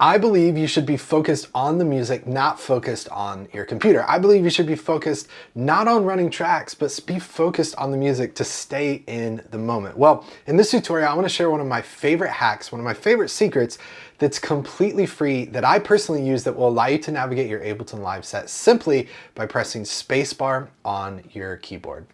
I believe you should be focused on the music, not focused on your computer. I believe you should be focused not on running tracks, but be focused on the music to stay in the moment. Well, in this tutorial, I want to share one of my favorite hacks, one of my favorite secrets that's completely free that I personally use that will allow you to navigate your Ableton Live set simply by pressing spacebar on your keyboard.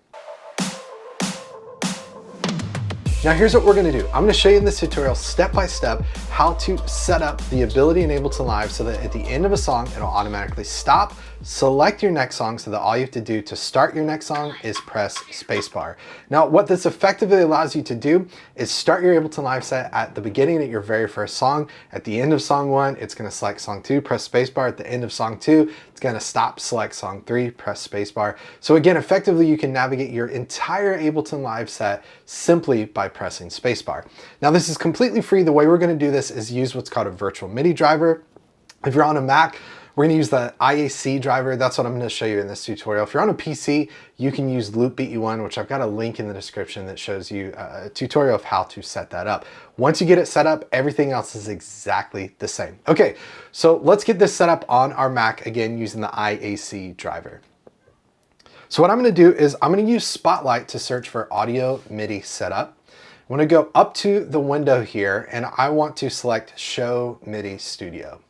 Now here's what we're gonna do. I'm gonna show you in this tutorial step by step how to set up the ability in Ableton Live so that at the end of a song, it'll automatically stop, select your next song so that all you have to do to start your next song is press spacebar. Now what this effectively allows you to do is start your Ableton Live set at the beginning at your very first song. At the end of song 1, it's gonna select song 2, press spacebar. At the end of song 2, it's gonna stop, select song 3, press spacebar. So again, effectively you can navigate your entire Ableton Live set simply by pressing spacebar. Now this is completely free. The way we're gonna do this is use what's called a virtual MIDI driver. If you're on a Mac, we're gonna use the IAC driver. That's what I'm gonna show you in this tutorial. If you're on a PC, you can use Loop BE1, which I've got a link in the description that shows you a tutorial of how to set that up. Once you get it set up, everything else is exactly the same. Okay, so let's get this set up on our Mac, again, using the IAC driver. So what I'm gonna do is I'm gonna use Spotlight to search for audio MIDI setup. I'm gonna go up to the window here and I want to select Show MIDI Studio.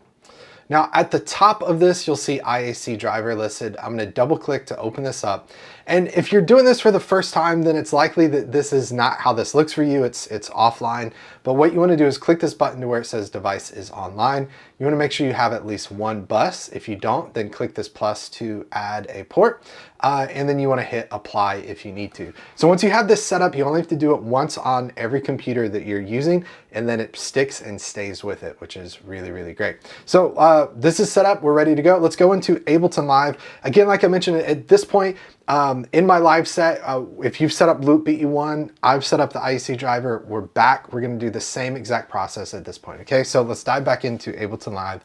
Now at the top of this, you'll see IAC driver listed. I'm gonna double click to open this up. And if you're doing this for the first time, then it's likely that this is not how this looks for you. It's offline. But what you wanna do is click this button to where it says device is online. You wanna make sure you have at least one bus. If you don't, then click this plus to add a port. And then you wanna hit apply if you need to. So once you have this set up, you only have to do it once on every computer that you're using, and then it sticks and stays with it, which is really, really great. So this is set up, we're ready to go. Let's go into Ableton Live. Again, like I mentioned, at this point, in my live set, if you've set up Loop BE1, I've set up the IAC driver, we're back. We're gonna do the same exact process at this point, okay? So let's dive back into Ableton Live.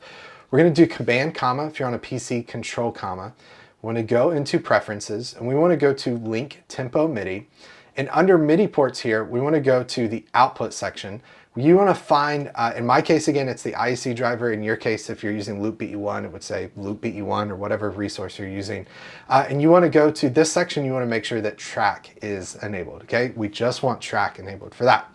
We're gonna do Command, comma, if you're on a PC, Control, comma. We wanna go into Preferences, and we wanna go to Link Tempo MIDI. And under MIDI ports here, we wanna go to the Output section. You wanna find, in my case, again, it's the IAC driver. In your case, if you're using Loop BE1, it would say Loop BE1 or whatever resource you're using. And you wanna go to this section, you wanna make sure that track is enabled, okay? We just want track enabled for that.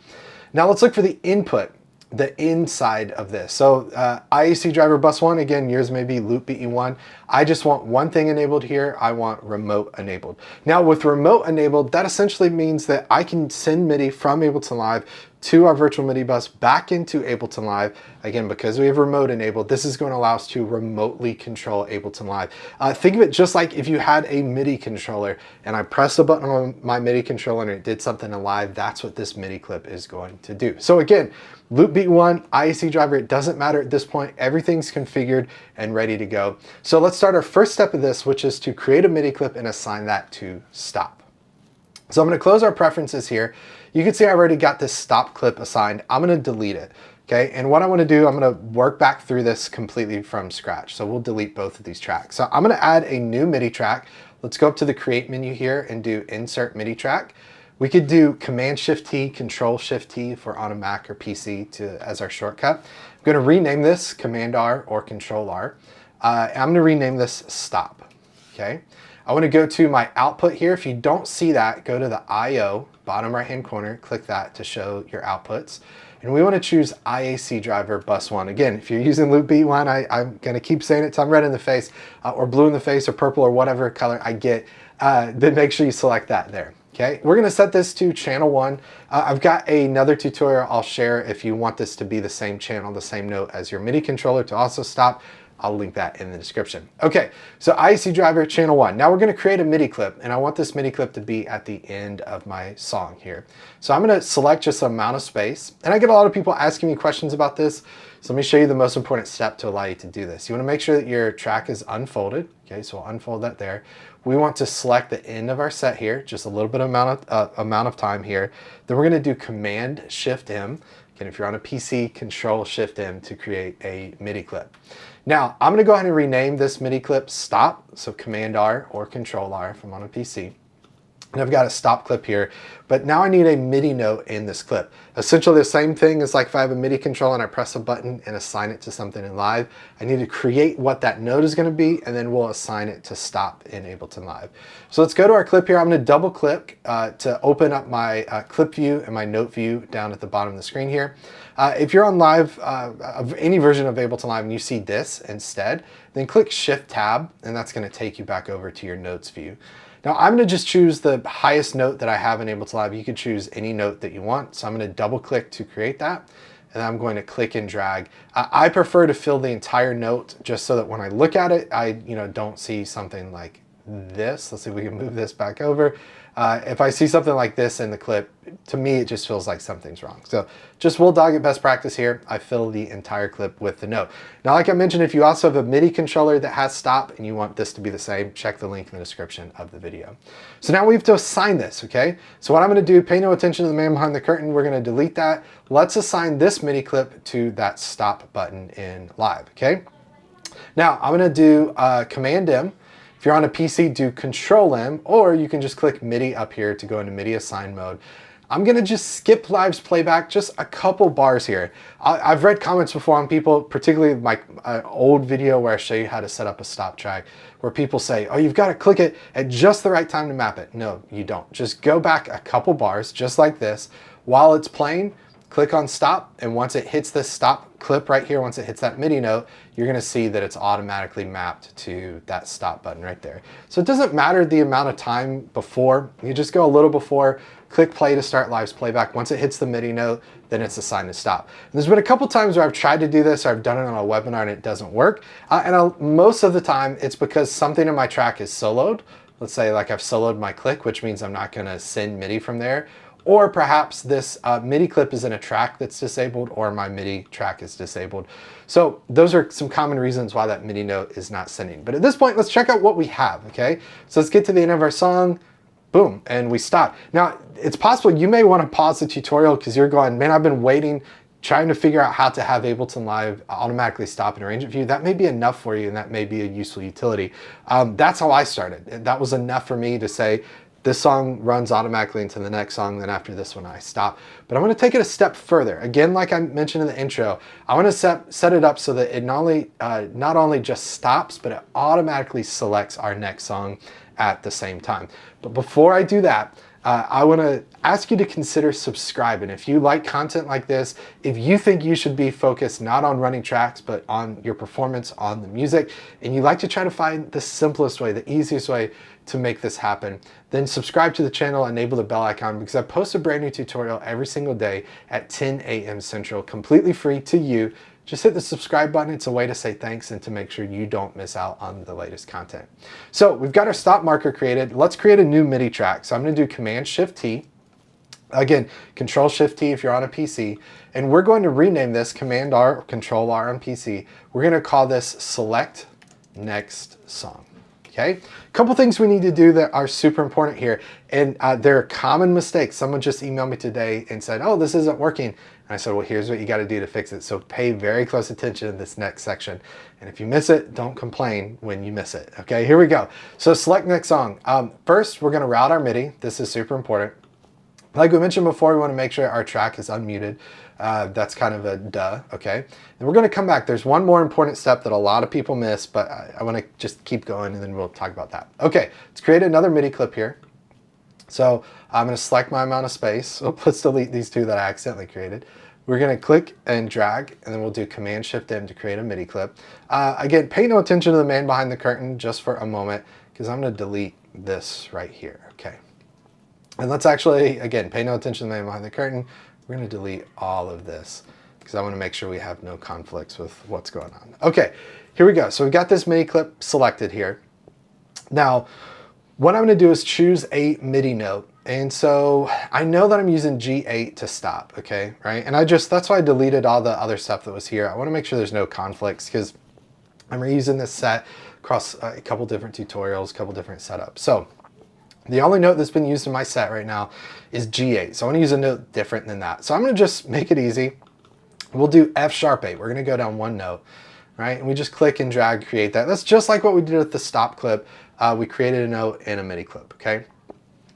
Now let's look for the input, the inside of this. So IAC driver bus 1, again, yours may be Loop BE1. I just want one thing enabled here. I want remote enabled. Now with remote enabled, that essentially means that I can send MIDI from Ableton Live to our virtual MIDI bus back into Ableton Live. Again, because we have remote enabled, this is going to allow us to remotely control Ableton Live. Think of it just like if you had a MIDI controller and I pressed a button on my MIDI controller and it did something in live, that's what this MIDI clip is going to do. So again, Loop BE1, IAC driver, it doesn't matter at this point. Everything's configured and ready to go. So let's start our first step of this, which is to create a MIDI clip and assign that to stop. So I'm gonna close our preferences here. You can see I've already got this stop clip assigned. I'm gonna delete it, okay? And what I wanna do, I'm gonna work back through this completely from scratch. So we'll delete both of these tracks. So I'm gonna add a new MIDI track. Let's go up to the Create menu here and do Insert MIDI Track. We could do Command-Shift-T, Control-Shift-T if we're on a Mac or PC as our shortcut. I'm gonna rename this Command-R or Control-R. I'm gonna rename this Stop, okay? I wanna go to my output here. If you don't see that, go to the I/O, bottom right-hand corner, click that to show your outputs. And we wanna choose IAC driver bus 1. Again, if you're using Loop BE1, I'm gonna keep saying it till I'm red in the face, or blue in the face, or purple, or whatever color I get, then make sure you select that there. Okay, we're gonna set this to channel 1. I've got another tutorial I'll share if you want this to be the same channel, the same note as your MIDI controller to also stop. I'll link that in the description. Okay, so IAC driver channel 1. Now we're gonna create a MIDI clip, and I want this MIDI clip to be at the end of my song here. So I'm gonna select just an amount of space, and I get a lot of people asking me questions about this. So let me show you the most important step to allow you to do this. You wanna make sure that your track is unfolded. Okay, so I'll unfold that there. We want to select the end of our set here, just a little bit of amount of time here. Then we're gonna do Command-Shift-M. Again, if you're on a PC, Control-Shift-M to create a MIDI clip. Now, I'm gonna go ahead and rename this MIDI clip Stop, so Command-R or Control-R if I'm on a PC. and I've got a stop clip here, but now I need a MIDI note in this clip. Essentially the same thing as like if I have a MIDI control and I press a button and assign it to something in Live, I need to create what that note is gonna be, and then we'll assign it to stop in Ableton Live. So let's go to our clip here. I'm gonna double click to open up my clip view and my note view down at the bottom of the screen here. If you're on Live, of any version of Ableton Live and you see this instead, then click Shift Tab, and that's gonna take you back over to your notes view. Now I'm gonna just choose the highest note that I have in Ableton Live. You could choose any note that you want. So I'm gonna double click to create that, and I'm going to click and drag. I prefer to fill the entire note just so that when I look at it, I don't see something like this. Let's see if we can move this back over. If I see something like this in the clip, to me it just feels like something's wrong. So just we'll dog it best practice here. I fill the entire clip with the note. Now, like I mentioned, if you also have a MIDI controller that has stop and you want this to be the same, check the link in the description of the video. So now we have to assign this, okay? So what I'm gonna do, pay no attention to the man behind the curtain, we're gonna delete that. Let's assign this MIDI clip to that stop button in Live, okay? Now I'm gonna do Command M. If you're on a PC, do Control M, or you can just click MIDI up here to go into MIDI assign mode. I'm gonna just skip Live's playback just a couple bars here. I've read comments before on people, particularly my old video where I show you how to set up a stop track, where people say, oh, you've gotta click it at just the right time to map it. No, you don't. Just go back a couple bars, just like this. While it's playing, click on stop, and once it hits this stop clip right here, once it hits that MIDI note, you're gonna see that it's automatically mapped to that stop button right there. So it doesn't matter the amount of time before, you just go a little before, click play to start Live's playback. Once it hits the MIDI note, then it's assigned to stop. And there's been a couple times where I've tried to do this, or I've done it on a webinar and it doesn't work. Most of the time it's because something in my track is soloed. Let's say like I've soloed my click, which means I'm not gonna send MIDI from there. Or perhaps this MIDI clip is in a track that's disabled, or my Midi track is disabled. So those are some common reasons why that MIDI note is not sending. But at this point, let's check out what we have, okay? So let's get to the end of our song, boom, and we stop. Now, it's possible you may want to pause the tutorial because you're going, man, I've been waiting, trying to figure out how to have Ableton Live automatically stop and arrange it for you. That may be enough for you, and that may be a useful utility. That's how I started. That was enough for me to say, this song runs automatically into the next song, then after this one I stop. But I'm gonna take it a step further. Again, like I mentioned in the intro, I wanna set it up so that it not only just stops, but it automatically selects our next song at the same time. But before I do that, I wanna ask you to consider subscribing. If you like content like this, if you think you should be focused not on running tracks, but on your performance, on the music, and you like to try to find the simplest way, the easiest way to make this happen, then subscribe to the channel, enable the bell icon, because I post a brand new tutorial every single day at 10 a.m. Central, completely free to you. Just hit the subscribe button. It's a way to say thanks and to make sure you don't miss out on the latest content. So we've got our stop marker created. Let's create a new MIDI track. So I'm gonna do Command-Shift-T. Again, Control-Shift-T if you're on a PC. And we're going to rename this Command-R or Control-R on PC. We're gonna call this Select Next Song. Okay, a couple things we need to do that are super important here, and they're common mistakes. Someone just emailed me today and said, oh, this isn't working. And I said, well, here's what you got to do to fix it. So pay very close attention to this next section. And if you miss it, don't complain when you miss it. Okay, here we go. So select next song. First, we're going to route our MIDI. This is super important. Like we mentioned before, we want to make sure our track is unmuted. That's kind of a duh, okay? And we're gonna come back. There's one more important step that a lot of people miss, but I wanna just keep going and then we'll talk about that. Okay, let's create another MIDI clip here. So I'm gonna select my amount of space. So let's delete these two that I accidentally created. We're gonna click and drag, and then we'll do Command-Shift-M to create a MIDI clip. Again, pay no attention to the man behind the curtain just for a moment, because I'm gonna delete this right here, okay? And let's actually, again, pay no attention to the man behind the curtain. We're gonna delete all of this because I wanna make sure we have no conflicts with what's going on. Okay, here we go. So we've got this MIDI clip selected here. Now, what I'm gonna do is choose a MIDI note. And so I know that I'm using G8 to stop, okay, right? And that's why I deleted all the other stuff that was here. I wanna make sure there's no conflicts because I'm reusing this set across a couple different tutorials, a couple different setups. So the only note that's been used in my set right now is G8. So I want to use a note different than that. So I'm going to just make it easy. We'll do F#8. We're going to go down one note, right? And we just click and drag, create that. That's just like what we did with the stop clip. We created a note in a MIDI clip, okay?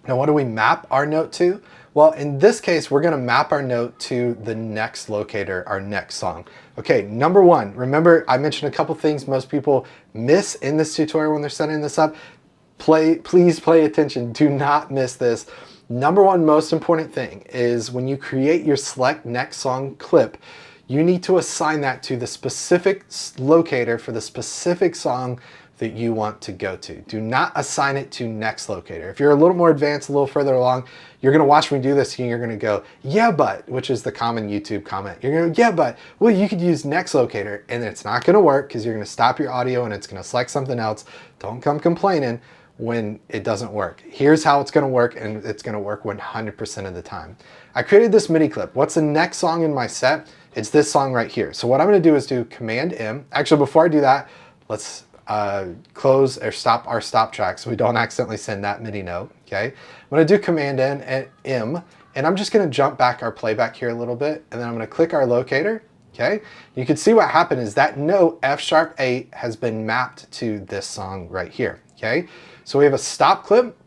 Now, what do we map our note to? Well, in this case, we're gonna map our note to the next locator, our next song. Okay, number one, remember I mentioned a couple things most people miss in this tutorial when they're setting this up. Please pay attention, do not miss this. Number one most important thing is when you create your select next song clip, you need to assign that to the specific locator for the specific song that you want to go to. Do not assign it to next locator. If you're a little more advanced, a little further along, you're gonna watch me do this and you're gonna go, yeah, but, which is the common YouTube comment. You're gonna go, yeah, but, well, you could use next locator, and it's not gonna work because you're gonna stop your audio and it's gonna select something else. Don't come complaining when it doesn't work. Here's how it's gonna work, and it's gonna work 100% of the time. I created this MIDI clip. What's the next song in my set? It's this song right here. So what I'm gonna do is do Command M. Actually, before I do that, let's close or stop our stop track so we don't accidentally send that MIDI note, okay? I'm gonna do Command N and M, and I'm just gonna jump back our playback here a little bit, and then I'm gonna click our locator, okay? You can see what happened is that note, F#8, has been mapped to this song right here, okay? So we have a stop clip,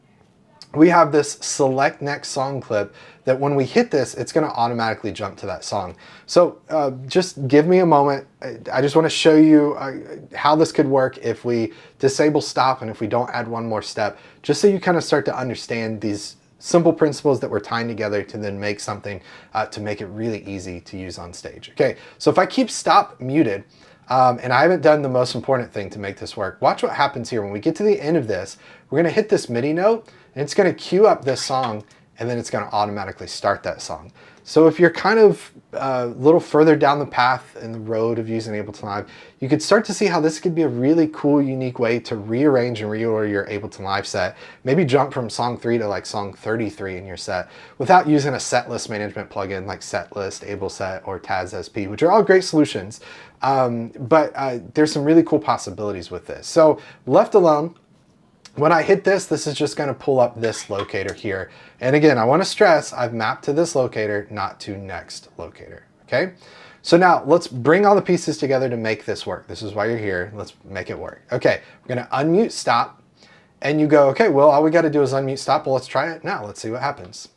we have this select next song clip that when we hit this, it's gonna automatically jump to that song. So just give me a moment. I just wanna show you how this could work if we disable stop and if we don't add one more step, just so you kind of start to understand these simple principles that we're tying together to then make something to make it really easy to use on stage. Okay, so if I keep stop muted, and I haven't done the most important thing to make this work, watch what happens here. When we get to the end of this, we're gonna hit this MIDI note, and it's gonna cue up this song, and then it's gonna automatically start that song. So if you're kind of a little further down the path in the road of using Ableton Live, you could start to see how this could be a really cool, unique way to rearrange and reorder your Ableton Live set. Maybe jump from song 3 to like song 33 in your set without using a set list management plugin like Setlist, AbleSet, or Taz SP, which are all great solutions. But there's some really cool possibilities with this. So left alone, when I hit this, this is just gonna pull up this locator here. And again, I wanna stress, I've mapped to this locator, not to next locator, okay? So now let's bring all the pieces together to make this work. This is why you're here, let's make it work. Okay, we're gonna unmute stop, and you go, okay, well, all we gotta do is unmute stop. Well, let's try it now, let's see what happens.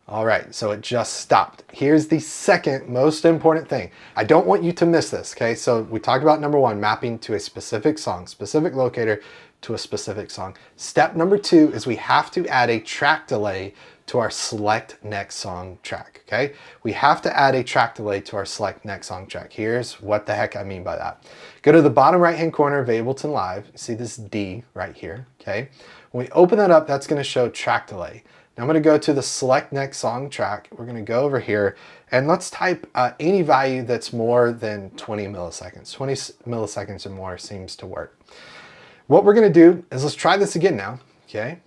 All right, so it just stopped. Here's the second most important thing. I don't want you to miss this, okay? So we talked about number one, mapping to a specific song, specific locator to a specific song. Step number two is we have to add a track delay to our select next song track, okay? We have to add a track delay to our select next song track. Here's what the heck I mean by that. Go to the bottom right-hand corner of Ableton Live. See this D right here, okay? When we open that up, that's gonna show track delay. Now I'm gonna go to the select next song track. We're gonna go over here and let's type any value that's more than 20 milliseconds. 20 milliseconds or more seems to work. What we're gonna do is let's try this again now, okay?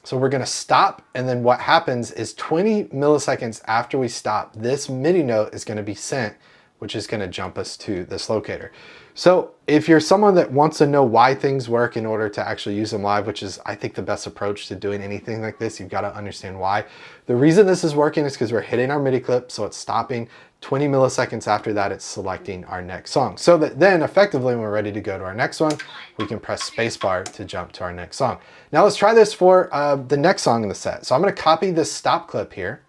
So we're gonna stop, and then what happens is 20 milliseconds after we stop, this MIDI note is gonna be sent, which is gonna jump us to this locator. So if you're someone that wants to know why things work in order to actually use them live, which is, I think, the best approach to doing anything like this, you've got to understand why. The reason this is working is because we're hitting our MIDI clip, so it's stopping. 20 milliseconds after that, it's selecting our next song. So that then effectively, when we're ready to go to our next one, we can press spacebar to jump to our next song. Now let's try this for the next song in the set. So I'm gonna copy this stop clip here,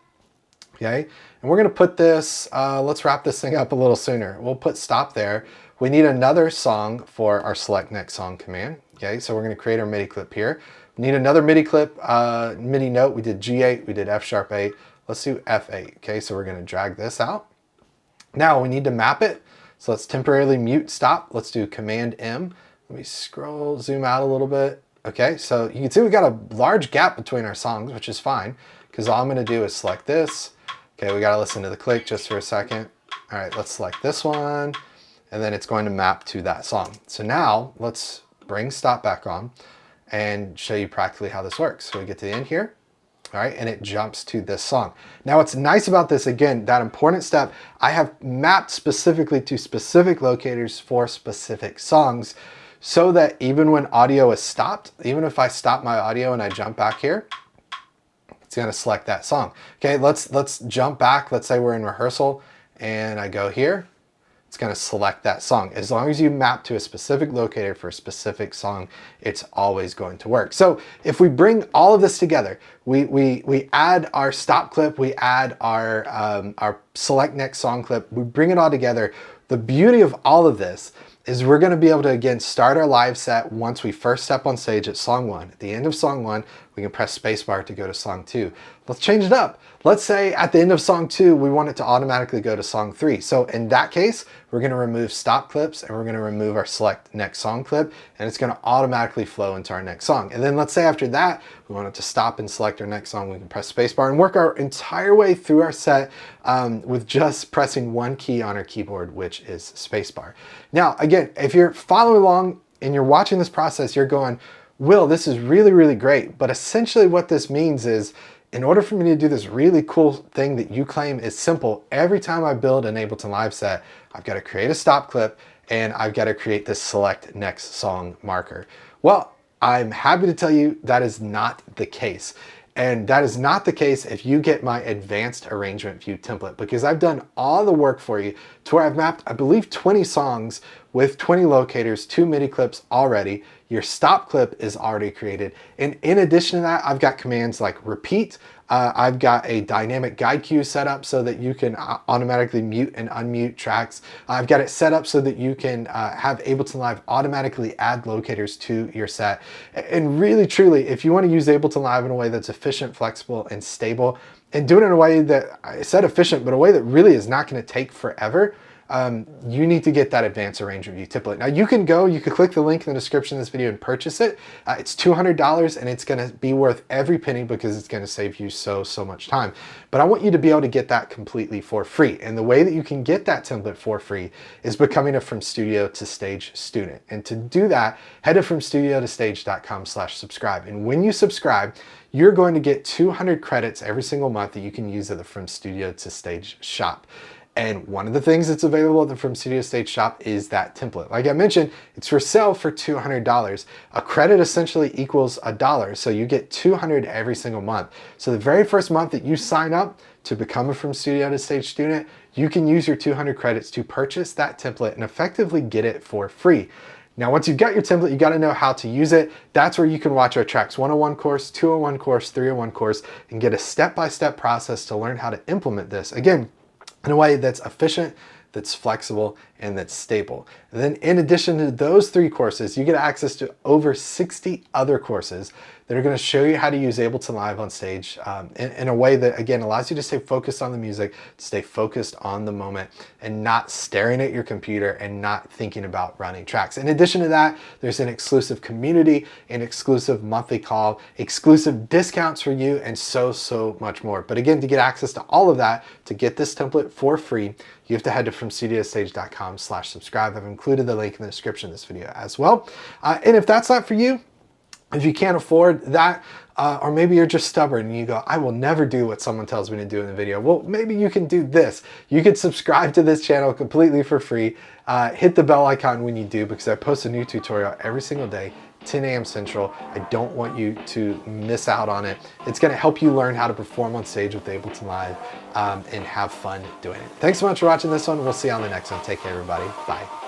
okay? And we're gonna put this, let's wrap this thing up a little sooner. We'll put stop there. We need another song for our select next song command. Okay, so we're gonna create our MIDI clip here. We need another MIDI clip, MIDI note. We did G8, we did F#8. Let's do F8, okay? So we're gonna drag this out. Now we need to map it. So let's temporarily mute stop. Let's do Command M. Let me scroll, zoom out a little bit. Okay, so you can see we got a large gap between our songs, which is fine, because all I'm gonna do is select this. Okay, we gotta listen to the click just for a second. All right, let's select this one, and then it's going to map to that song. So now let's bring stop back on and show you practically how this works. So we get to the end here, all right, and it jumps to this song. Now what's nice about this, again, that important step, I have mapped specifically to specific locators for specific songs so that even when audio is stopped, even if I stop my audio and I jump back here, it's gonna select that song. Okay, let's jump back. Let's say we're in rehearsal and I go here. it's going to select that song. As long as you map to a specific locator for a specific song, it's always going to work. So if we bring all of this together, we add our stop clip, we add our select next song clip, we bring it all together. The beauty of all of this is we're going to be able to, again, start our live set once we first step on stage at song 1. At the end of song 1, we can press spacebar to go to song 2. Let's change it up. Let's say at the end of song 2, we want it to automatically go to song 3. So in that case, we're going to remove stop clips and we're going to remove our select next song clip, and it's going to automatically flow into our next song. And then let's say after that, we want it to stop and select our next song. We can press spacebar and work our entire way through our set with just pressing one key on our keyboard, which is spacebar. Now, again, if you're following along and you're watching this process, you're going, Will, this is really, really great. But essentially what this means is, in order for me to do this really cool thing that you claim is simple, every time I build an Ableton Live set, I've got to create a stop clip and I've got to create this select next song marker. Well, I'm happy to tell you that is not the case. And that is not the case if you get my advanced arrangement view template, because I've done all the work for you to where I've mapped, I believe, 20 songs with 20 locators, 2 MIDI clips already. Your stop clip is already created. And in addition to that, I've got commands like repeat. I've got a dynamic guide cue set up so that you can automatically mute and unmute tracks. I've got it set up so that you can have Ableton Live automatically add locators to your set. And really, truly, if you want to use Ableton Live in a way that's efficient, flexible, and stable, and do it in a way that, I said efficient, but a way that really is not going to take forever, you need to get that advanced arrangement view template. Now you can click the link in the description of this video and purchase it. It's $200 and it's going to be worth every penny because it's going to save you so much time. But I want you to be able to get that completely for free. And the way that you can get that template for free is becoming a From Studio to Stage student. And to do that, head to FromStudioToStage.com/subscribe. And when you subscribe, you're going to get 200 credits every single month that you can use at the From Studio to Stage shop. And one of the things that's available at the From Studio Stage shop is that template. Like I mentioned, it's for sale for $200. A credit essentially equals $1, so you get 200 every single month. So the very first month that you sign up to become a From Studio to Stage student, you can use your 200 credits to purchase that template and effectively get it for free. Now, once you've got your template, you got to know how to use it. That's where you can watch our Tracks 101 course, 201 course, 301 course, and get a step-by-step process to learn how to implement this. Again, in a way that's efficient, that's flexible, and that's stable. And then in addition to those 3 courses, you get access to over 60 other courses that are going to show you how to use Ableton Live on stage in a way that, again, allows you to stay focused on the music, stay focused on the moment, and not staring at your computer and not thinking about running tracks. In addition to that, there's an exclusive community, an exclusive monthly call, exclusive discounts for you, and so much more. But again, to get access to all of that, to get this template for free, you have to head to FromStudioToStage.com/subscribe. I've included the link in the description of this video as well. And if that's not for you, if you can't afford that, or maybe you're just stubborn and you go, I will never do what someone tells me to do in the video. Well, maybe you can do this. You can subscribe to this channel completely for free. Hit the bell icon when you do, because I post a new tutorial every single day, 10 a.m. Central. I don't want you to miss out on it. It's going to help you learn how to perform on stage with Ableton Live and have fun doing it. Thanks so much for watching this one. We'll see you on the next one. Take care, everybody. Bye.